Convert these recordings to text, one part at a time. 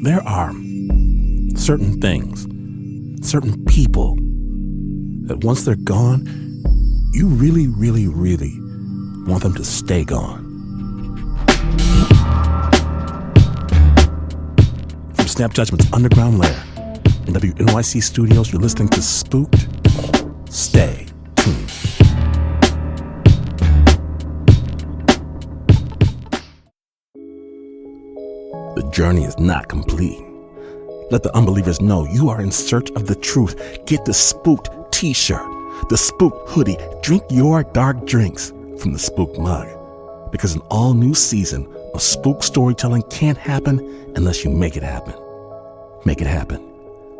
There are certain things, certain people, that once they're gone, you really, really, really want them to stay gone. From Snap Judgment's underground lair in WNYC Studios, you're listening to Spooked. Stay tuned. The journey is not complete. Let the unbelievers know you are in search of the truth. Get the Spooked t-shirt, the Spooked hoodie. Drink your dark drinks from the Spooked mug. Because an all-new season of Spooked storytelling can't happen unless you make it happen. Make it happen.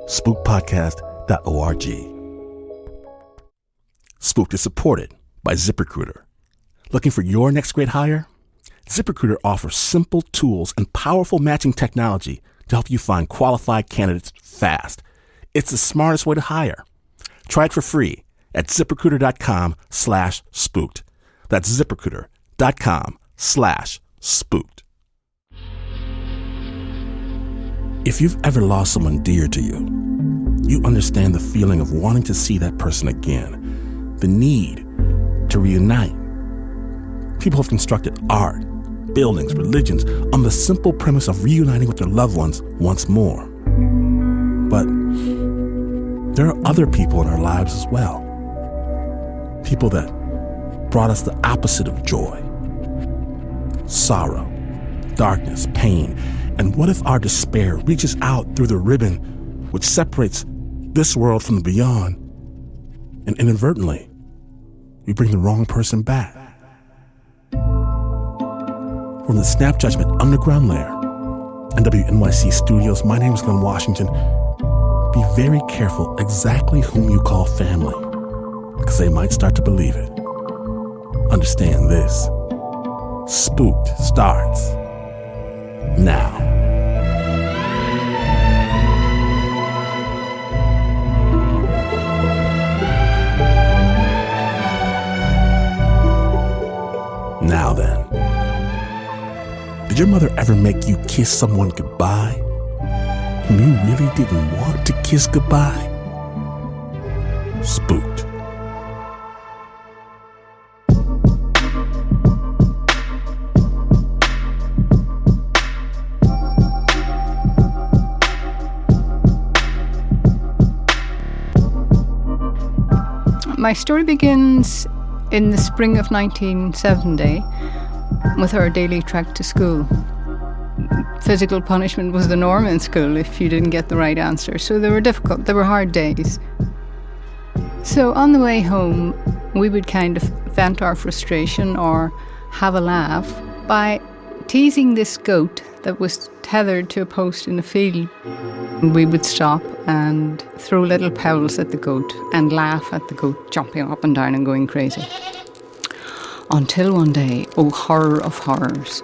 SpookedPodcast.org. Spooked is supported by ZipRecruiter. Looking for your next great hire? ZipRecruiter offers simple tools and powerful matching technology to help you find qualified candidates fast. It's the smartest way to hire. Try it for free at ZipRecruiter.com/spooked. That's ZipRecruiter.com/spooked. If you've ever lost someone dear to you, you understand the feeling of wanting to see that person again, the need to reunite. People have constructed art, buildings, religions on the simple premise of reuniting with their loved ones once more. But there are other people in our lives as well. People that brought us the opposite of joy. Sorrow, darkness, pain. And what if our despair reaches out through the ribbon which separates this world from the beyond, and inadvertently, we bring the wrong person back? From the Snap Judgment underground lair and WNYC Studios, my name is Glenn Washington. Be very careful exactly whom you call family, because they might start to believe it. Understand this. Spooked starts now. Now then, did your mother ever make you kiss someone goodbye whom you really didn't want to kiss goodbye? Spooked. My story begins in the spring of 1970 with our daily trek to school. Physical punishment was the norm in school if you didn't get the right answer, so they were difficult, they were hard days. So on the way home, we would kind of vent our frustration or have a laugh by teasing this goat that was tethered to a post in the field. We would stop and throw little pebbles at the goat and laugh at the goat jumping up and down and going crazy. Until one day, oh horror of horrors,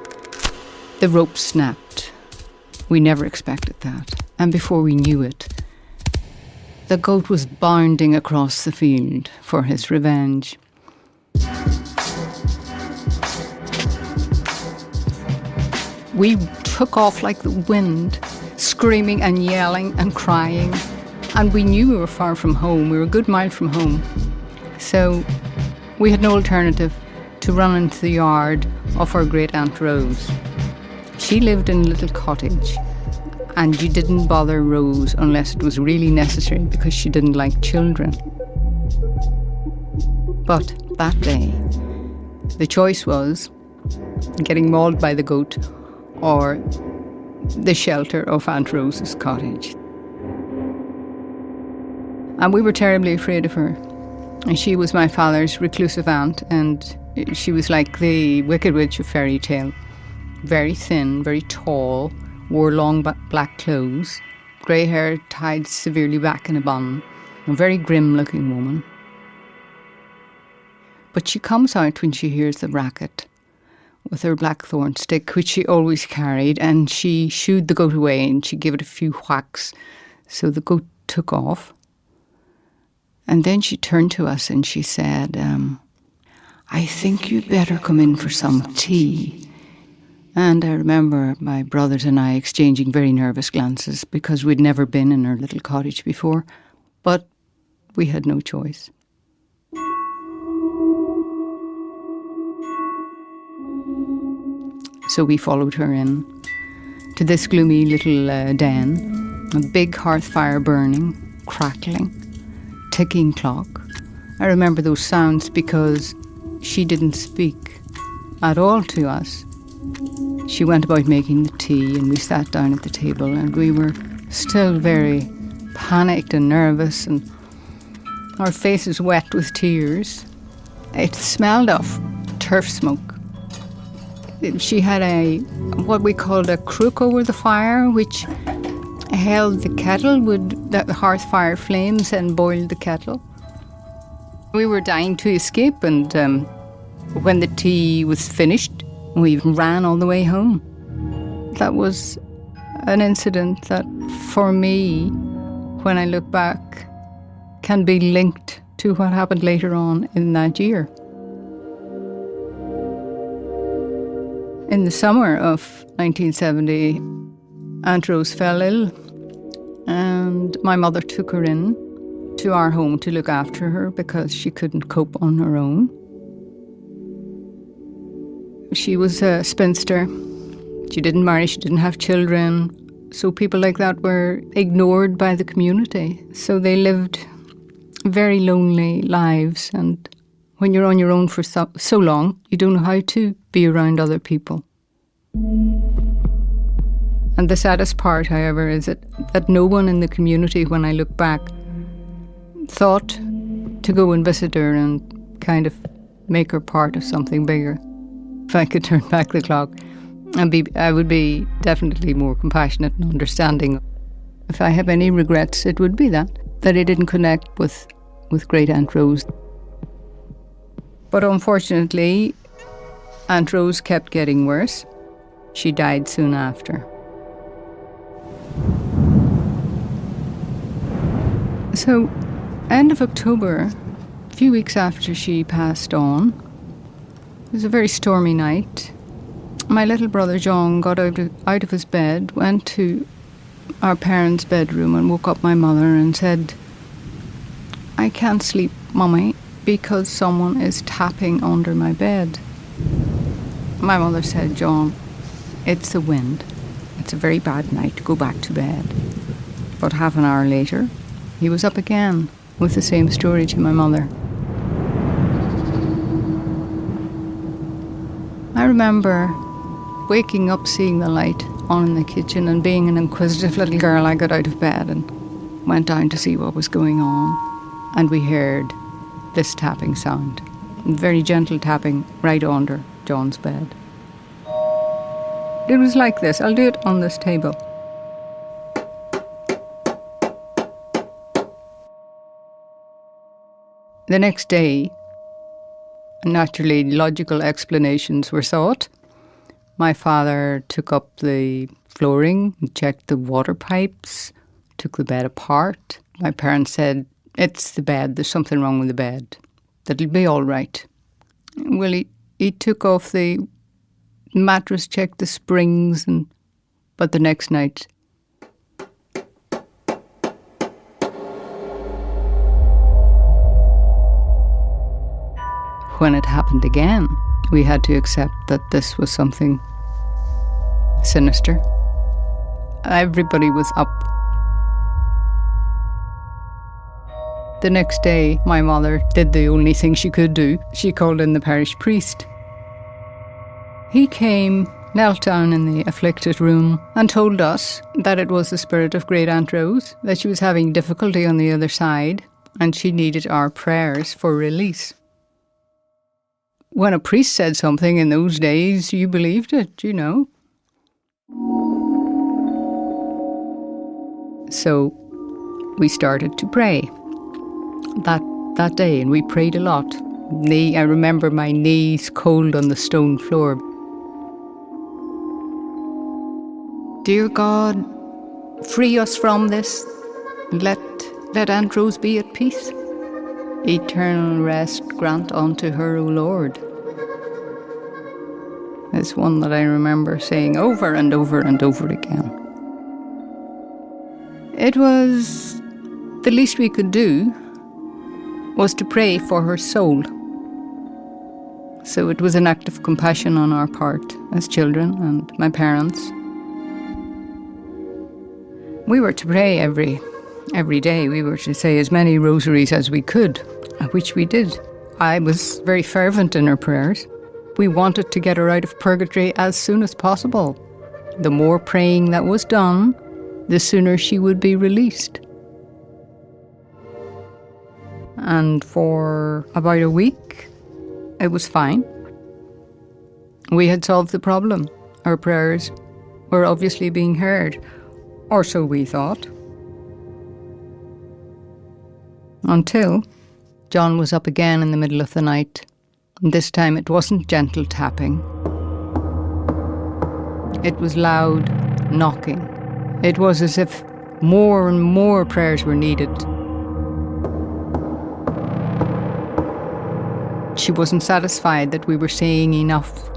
the rope snapped. We never expected that. And before we knew it, the goat was bounding across the field for his revenge. We took off like the wind, screaming and yelling and crying. And we knew we were far from home. We were a good mile from home. So we had no alternative to run into the yard of our great Aunt Rose. She lived in a little cottage, and you didn't bother Rose unless it was really necessary because she didn't like children. But that day, the choice was getting mauled by the goat or the shelter of Aunt Rose's cottage. And we were terribly afraid of her. And she was my father's reclusive aunt, and she was like the Wicked Witch of fairy tale. Very thin, very tall, wore long black clothes, grey hair tied severely back in a bun, a very grim-looking woman. But she comes out when she hears the racket with her blackthorn stick, which she always carried, and she shooed the goat away and she gave it a few whacks. So the goat took off. And then she turned to us and she said, I think you'd better come in for some tea. And I remember my brothers and I exchanging very nervous glances because we'd never been in our little cottage before, but we had no choice. So we followed her in to this gloomy little den, a big hearth fire burning, crackling, ticking clock. I remember those sounds because she didn't speak at all to us. She went about making the tea and we sat down at the table and we were still very panicked and nervous and our faces wet with tears. It smelled of turf smoke. She had what we called a crook over the fire, which held the kettle, the hearth fire flames and boiled the kettle. We were dying to escape, and when the tea was finished, we ran all the way home. That was an incident that, for me, when I look back, can be linked to what happened later on in that year. In the summer of 1970, Aunt Rose fell ill, and my mother took her in to our home to look after her because she couldn't cope on her own. She was a spinster. She didn't marry, she didn't have children. So people like that were ignored by the community. So they lived very lonely lives. And when you're on your own for so long, you don't know how to be around other people. And the saddest part, however, is that no one in the community, when I look back, thought to go and visit her and kind of make her part of something bigger. If I could turn back the clock, I would be definitely more compassionate and understanding. If I have any regrets, it would be that I didn't connect with Great Aunt Rose. But unfortunately, Aunt Rose kept getting worse. She died soon after. So, end of October, a few weeks after she passed on, it was a very stormy night. My little brother John got out of his bed, went to our parents' bedroom and woke up my mother and said, "I can't sleep, Mummy, because someone is tapping under my bed." My mother said, "John, it's the wind. It's a very bad night. Go back to bed." But half an hour later, he was up again with the same story to my mother. I remember waking up, seeing the light on in the kitchen, and being an inquisitive little girl, I got out of bed and went down to see what was going on. And we heard this tapping sound, very gentle tapping right under John's bed. It was like this. I'll do it on this table. The next day, naturally, logical explanations were sought. My father took up the flooring, checked the water pipes, took the bed apart. My parents said, "It's the bed, there's something wrong with the bed. That'll be all right." Well, he took off the mattress, checked the springs, but the next night, when it happened again, we had to accept that this was something sinister. Everybody was up. The next day, my mother did the only thing she could do. She called in the parish priest. He came, knelt down in the afflicted room and told us that it was the spirit of Great Aunt Rose, that she was having difficulty on the other side and she needed our prayers for release. When a priest said something in those days, you believed it, you know. So we started to pray that day, and we prayed a lot. I remember my knees cold on the stone floor. Dear God, free us from this. Let Aunt Rose be at peace. Eternal rest grant unto her, O Lord. is one that I remember saying over and over and over again. It was the least we could do was to pray for her soul. So it was an act of compassion on our part as children and my parents. We were to pray every day. We were to say as many rosaries as we could, which we did. I was very fervent in her prayers. We wanted to get her out of purgatory as soon as possible. The more praying that was done, the sooner she would be released. And for about a week, it was fine. We had solved the problem. Our prayers were obviously being heard, or so we thought. Until John was up again in the middle of the night. This time it wasn't gentle tapping. It was loud knocking. It was as if more and more prayers were needed. She wasn't satisfied that we were saying enough.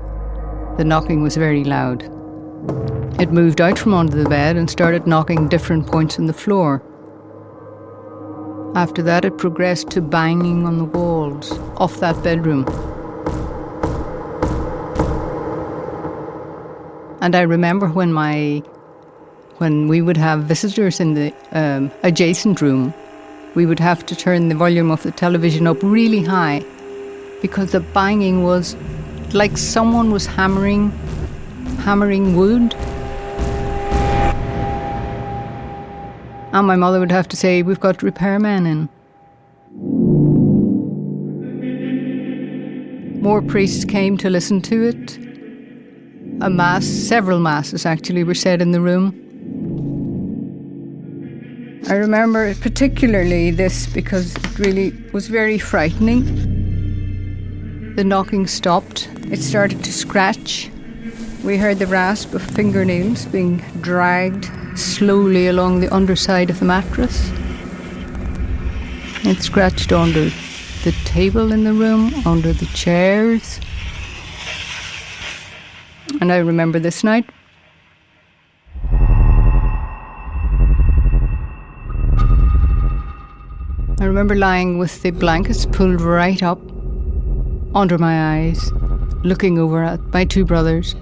The knocking was very loud. It moved out from under the bed and started knocking different points on the floor. After that, it progressed to banging on the walls of that bedroom. And I remember when we would have visitors in the adjacent room, we would have to turn the volume of the television up really high because the banging was like someone was hammering wood. And my mother would have to say, "We've got repairmen in." More priests came to listen to it. A mass, several masses actually, were said in the room. I remember particularly this because it really was very frightening. The knocking stopped. It started to scratch. We heard the rasp of fingernails being dragged slowly along the underside of the mattress. It scratched under the table in the room, under the chairs. And I remember this night. I remember lying with the blankets pulled right up under my eyes, looking over at my two brothers,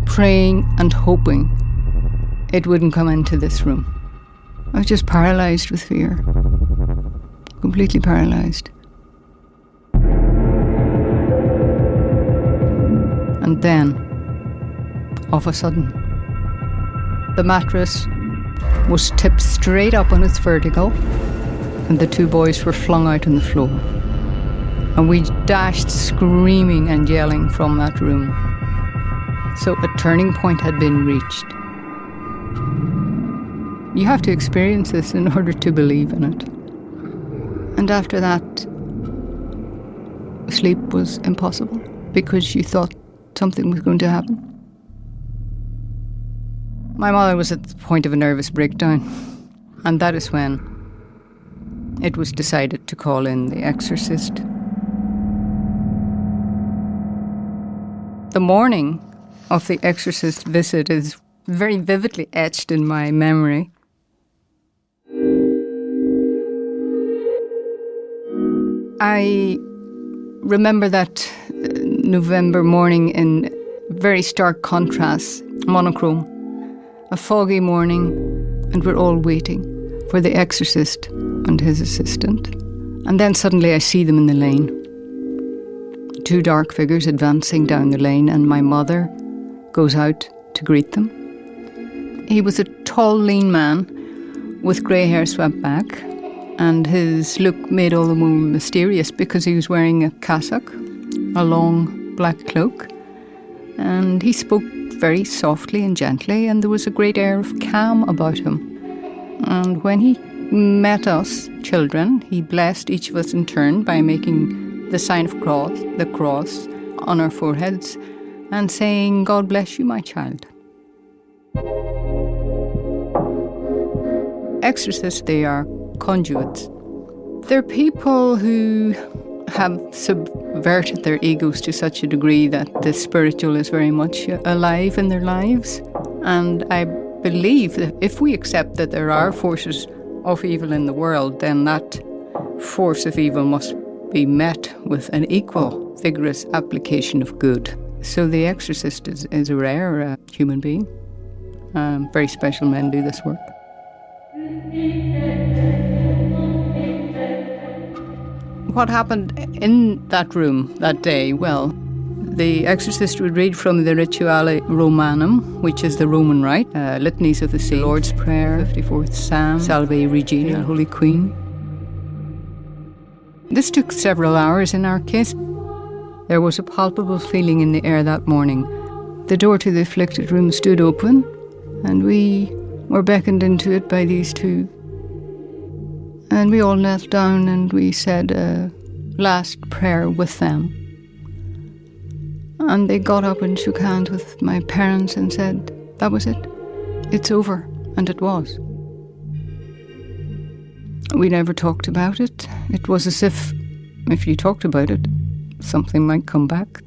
praying and hoping it wouldn't come into this room. I was just paralyzed with fear, completely paralyzed. And then, of a sudden, the mattress was tipped straight up on its vertical, and the two boys were flung out on the floor. And we dashed screaming and yelling from that room. So a turning point had been reached. You have to experience this in order to believe in it. And after that, sleep was impossible because you thought something was going to happen. My mother was at the point of a nervous breakdown, and that is when it was decided to call in the exorcist. The morning of the exorcist visit is very vividly etched in my memory. I remember that November morning in very stark contrast, monochrome. A foggy morning, and we're all waiting for the exorcist and his assistant. And then suddenly I see them in the lane. Two dark figures advancing down the lane, and my mother goes out to greet them. He was a tall, lean man with grey hair swept back, and his look made all the more mysterious because he was wearing a cassock, a long black cloak, and he spoke very softly and gently, and there was a great air of calm about him. And when he met us children, he blessed each of us in turn by making the sign of the cross on our foreheads and saying, "God bless you, my child." Exorcists, they are conduits. They're people who have subverted their egos to such a degree that the spiritual is very much alive in their lives. And I believe that if we accept that there are forces of evil in the world, then that force of evil must be met with an equal, vigorous application of good. So the exorcist is a rare human being. Very special men do this work. What happened in that room that day? Well, the exorcist would read from the Rituale Romanum, which is the Roman rite, litanies of the saints, Lord's Prayer, 54th Psalm, Salve Regina, Holy Queen. This took several hours in our case. There was a palpable feeling in the air that morning. The door to the afflicted room stood open, and we were beckoned into it by these two. And we all knelt down and we said a last prayer with them. And they got up and shook hands with my parents and said, that was it. It's over. And it was. We never talked about it. It was as if you talked about it, something might come back.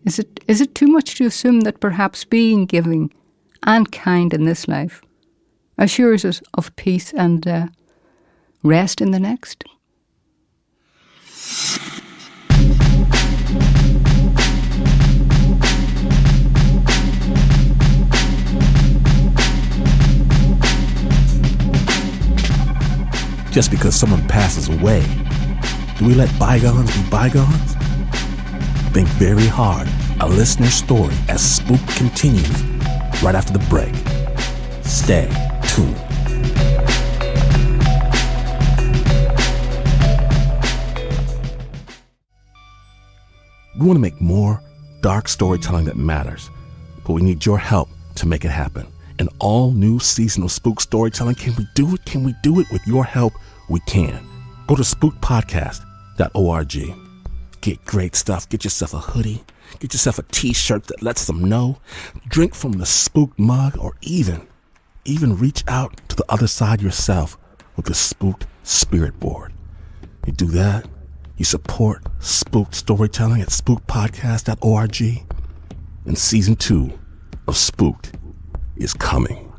Is it too much to assume that perhaps being giving and kind in this life assures us of peace and rest in the next? Just because someone passes away, do we let bygones be bygones? Think very hard. A listener's story as Spooked continues right after the break. Stay tuned. We want to make more dark storytelling that matters, but we need your help to make it happen. An all-new season of Spooked storytelling. Can we do it? Can we do it? With your help, we can. Go to spookedpodcast.org. Get great stuff. Get yourself a hoodie. Get yourself a t-shirt that lets them know. Drink from the Spooked mug, or even reach out to the other side yourself with the Spooked Spirit Board. You do that, you support Spooked storytelling at spookedpodcast.org, and season 2 of Spooked is coming.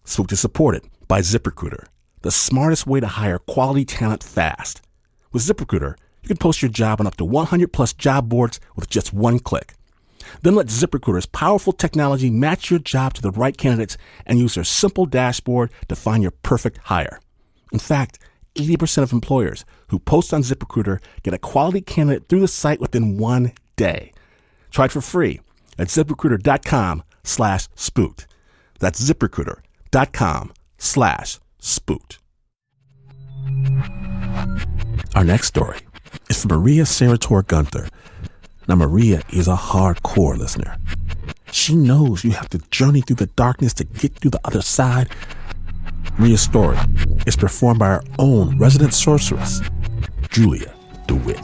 Spooked is supported by ZipRecruiter, the smartest way to hire quality talent fast. With ZipRecruiter, you can post your job on up to 100 plus job boards with just one click. Then let ZipRecruiter's powerful technology match your job to the right candidates and use their simple dashboard to find your perfect hire. In fact, 80% of employers who post on ZipRecruiter get a quality candidate through the site within 1 day. Try it for free at ZipRecruiter.com/spooked. That's ZipRecruiter.com/spooked. Our next story is from Maria Serratore-Gunter. Now, Maria is a hardcore listener. She knows you have to journey through the darkness to get through the other side. Maria's story is performed by our own resident sorceress, Julia DeWitt.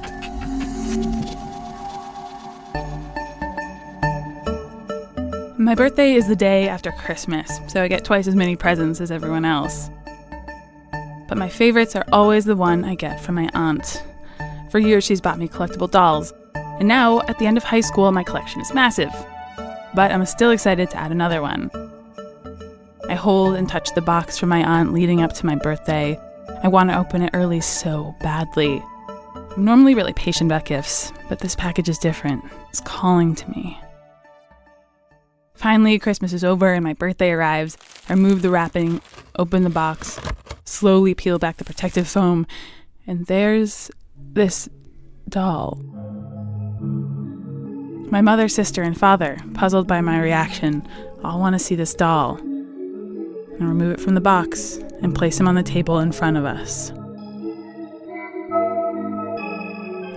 My birthday is the day after Christmas, so I get twice as many presents as everyone else. But my favorites are always the one I get from my aunt. For years, she's bought me collectible dolls. And now, at the end of high school, my collection is massive. But I'm still excited to add another one. I hold and touch the box from my aunt leading up to my birthday. I want to open it early so badly. I'm normally really patient about gifts, but this package is different. It's calling to me. Finally, Christmas is over and my birthday arrives. I remove the wrapping, open the box, slowly peel back the protective foam, and there's this doll. My mother, sister, and father, puzzled by my reaction, all want to see this doll. I remove it from the box and place him on the table in front of us.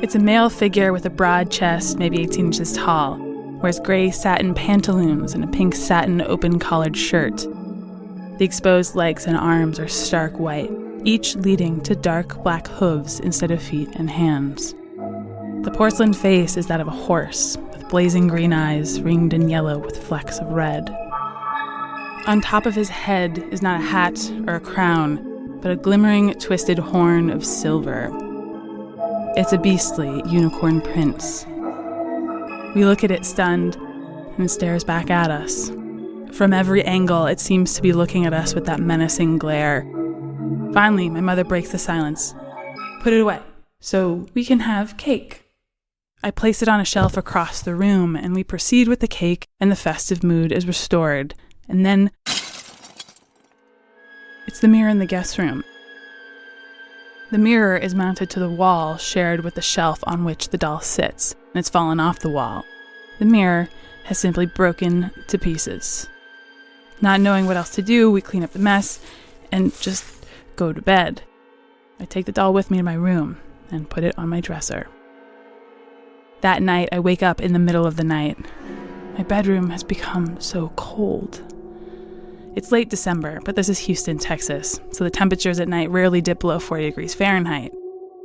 It's a male figure with a broad chest, maybe 18 inches tall, wears gray satin pantaloons and a pink satin open-collared shirt. The exposed legs and arms are stark white, each leading to dark black hooves instead of feet and hands. The porcelain face is that of a horse, with blazing green eyes ringed in yellow with flecks of red. On top of his head is not a hat or a crown, but a glimmering, twisted horn of silver. It's a beastly unicorn prince. We look at it stunned, and it stares back at us. From every angle, it seems to be looking at us with that menacing glare. Finally, my mother breaks the silence. Put it away, so we can have cake. I place it on a shelf across the room, and we proceed with the cake, and the festive mood is restored. And then it's the mirror in the guest room. The mirror is mounted to the wall shared with the shelf on which the doll sits, and it's fallen off the wall. The mirror has simply broken to pieces. Not knowing what else to do, we clean up the mess and just go to bed. I take the doll with me to my room and put it on my dresser. That night, I wake up in the middle of the night. My bedroom has become so cold. It's late December, but this is Houston, Texas, so the temperatures at night rarely dip below 40 degrees Fahrenheit.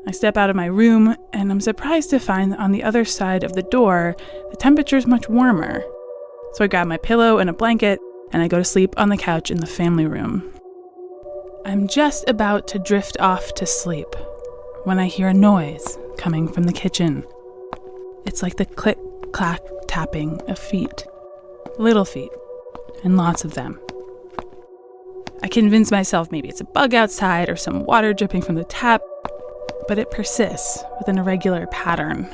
I step out of my room, and I'm surprised to find that on the other side of the door, the temperature is much warmer. So I grab my pillow and a blanket, and I go to sleep on the couch in the family room. I'm just about to drift off to sleep when I hear a noise coming from the kitchen. It's like the click-clack tapping of feet. Little feet, and lots of them. I convince myself maybe it's a bug outside or some water dripping from the tap, but it persists with an irregular pattern.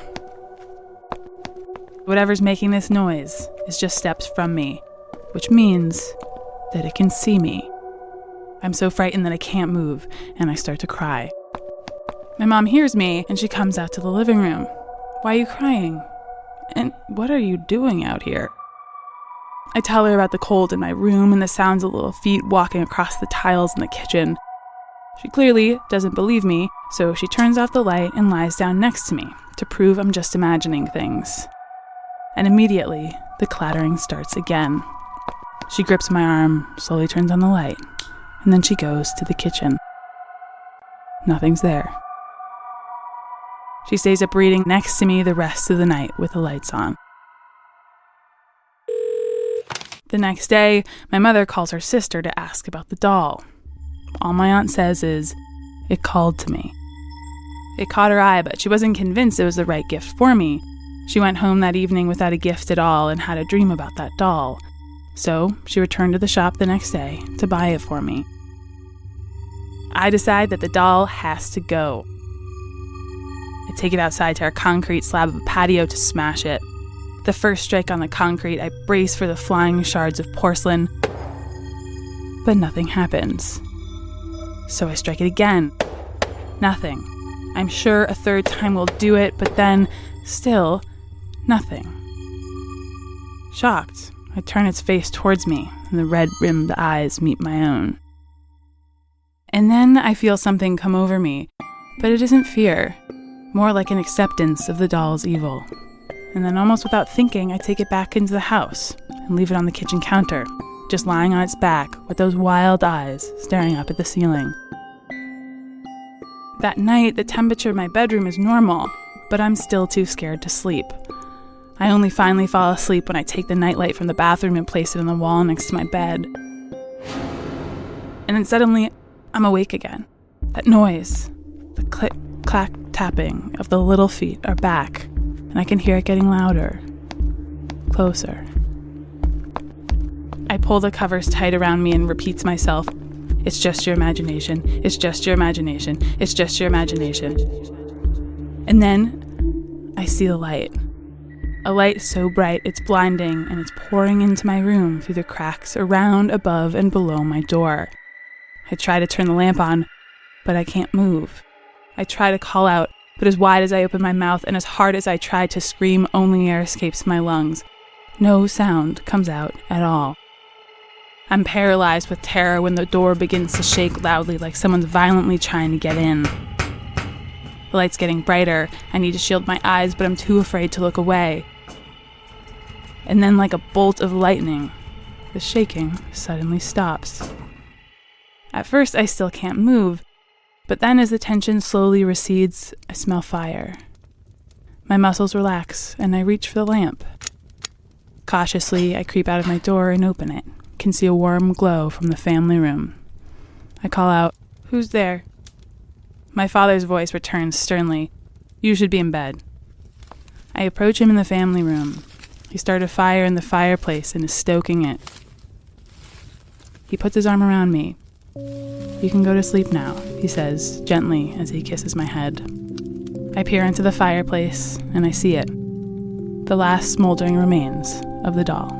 Whatever's making this noise is just steps from me, which means that it can see me. I'm so frightened that I can't move, and I start to cry. My mom hears me, and she comes out to the living room. Why are you crying? And what are you doing out here? I tell her about the cold in my room and the sounds of little feet walking across the tiles in the kitchen. She clearly doesn't believe me, so she turns off the light and lies down next to me to prove I'm just imagining things. And immediately, the clattering starts again. She grips my arm, slowly turns on the light, and then she goes to the kitchen. Nothing's there. She stays up reading next to me the rest of the night with the lights on. The next day, my mother calls her sister to ask about the doll. All my aunt says is, it called to me. It caught her eye, but she wasn't convinced it was the right gift for me. She went home that evening without a gift at all and had a dream about that doll. So she returned to the shop the next day to buy it for me. I decide that the doll has to go. I take it outside to our concrete slab of a patio to smash it. The first strike on the concrete, I brace for the flying shards of porcelain, but nothing happens. So I strike it again. Nothing. I'm sure a third time will do it, but then, still, nothing. Shocked, I turn its face towards me, and the red-rimmed eyes meet my own. And then I feel something come over me, but it isn't fear, more like an acceptance of the doll's evil. And then almost without thinking, I take it back into the house and leave it on the kitchen counter, just lying on its back with those wild eyes staring up at the ceiling. That night, the temperature in my bedroom is normal, but I'm still too scared to sleep. I only finally fall asleep when I take the nightlight from the bathroom and place it on the wall next to my bed. And then suddenly, I'm awake again. That noise, the click-clack tapping of the little feet are back, and I can hear it getting louder, closer. I pull the covers tight around me and repeat to myself, it's just your imagination, it's just your imagination, it's just your imagination. And then I see the light. A light so bright it's blinding, and it's pouring into my room through the cracks around, above, and below my door. I try to turn the lamp on, but I can't move. I try to call out, but as wide as I open my mouth and as hard as I try to scream, only air escapes my lungs. No sound comes out at all. I'm paralyzed with terror when the door begins to shake loudly like someone's violently trying to get in. The light's getting brighter. I need to shield my eyes, but I'm too afraid to look away. And then, like a bolt of lightning, the shaking suddenly stops. At first, I still can't move, but then as the tension slowly recedes, I smell fire. My muscles relax, and I reach for the lamp. Cautiously, I creep out of my door and open it, can see a warm glow from the family room. I call out, Who's there? My father's voice returns sternly. You should be in bed. I approach him in the family room. He started a fire in the fireplace and is stoking it. He puts his arm around me. You can go to sleep now, he says, gently as he kisses my head. I peer into the fireplace and I see it. The last smoldering remains of the doll.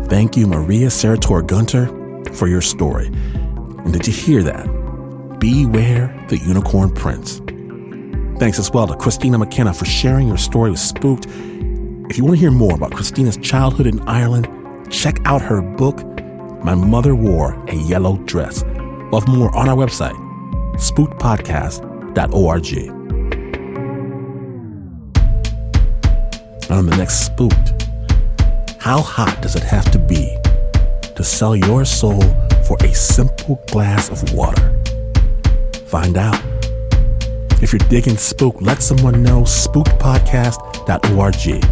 Thank you, Maria Serratore-Gunter, for your story. And did you hear that? Beware the unicorn prince. Thanks as well to Christina McKenna for sharing your story with Spooked. If you want to hear more about Christina's childhood in Ireland, check out her book, My Mother Wore a Yellow Dress. We'll have more on our website, spookedpodcast.org. On the next Spooked, how hot does it have to be to sell your soul for a simple glass of water? Find out. If you're digging Spooked, let someone know, spookedpodcast.org.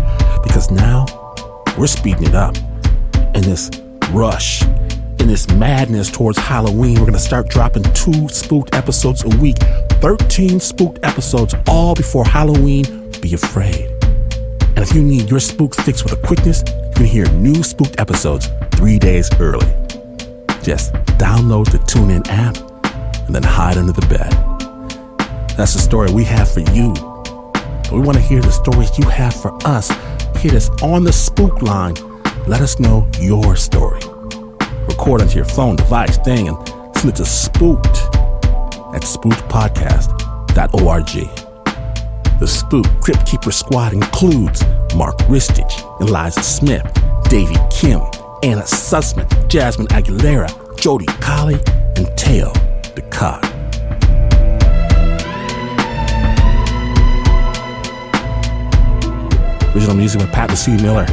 Because now we're speeding it up. In this rush, in this madness towards Halloween, we're going to start dropping 2 Spooked episodes a week. 13 Spooked episodes, all before Halloween. Be afraid. And if you need your spook fix with a quickness, you can hear new Spooked episodes 3 days early. Just download the TuneIn app and then hide under the bed. That's the story we have for you. But we want to hear the stories you have for us. Hit us on the Spook line. Let us know your story. Record onto your phone device thing and send it to spooked at spookedpodcast.org. The Spook Crypt Keeper Squad includes Mark Ristich, Eliza Smith, Davey Kim, Anna Sussman, Jasmine Aguilera, Jody Colley, and Teo DeCott. Original music by Pat C. Miller,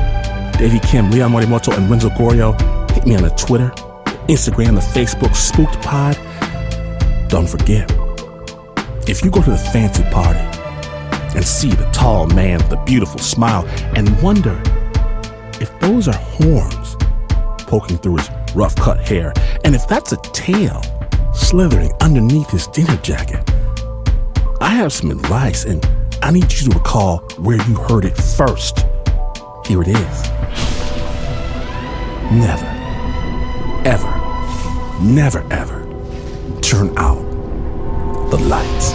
Davey Kim, Leon Morimoto, and Renzo Gorio. Hit me on the Twitter, Instagram, the Facebook, Spooked Pod. Don't forget, if you go to the fancy party and see the tall man with the beautiful smile and wonder if those are horns poking through his rough-cut hair, and if that's a tail slithering underneath his dinner jacket, I have some advice, and I need you to recall where you heard it first. Here it is. Never, ever, never, ever turn out the lights.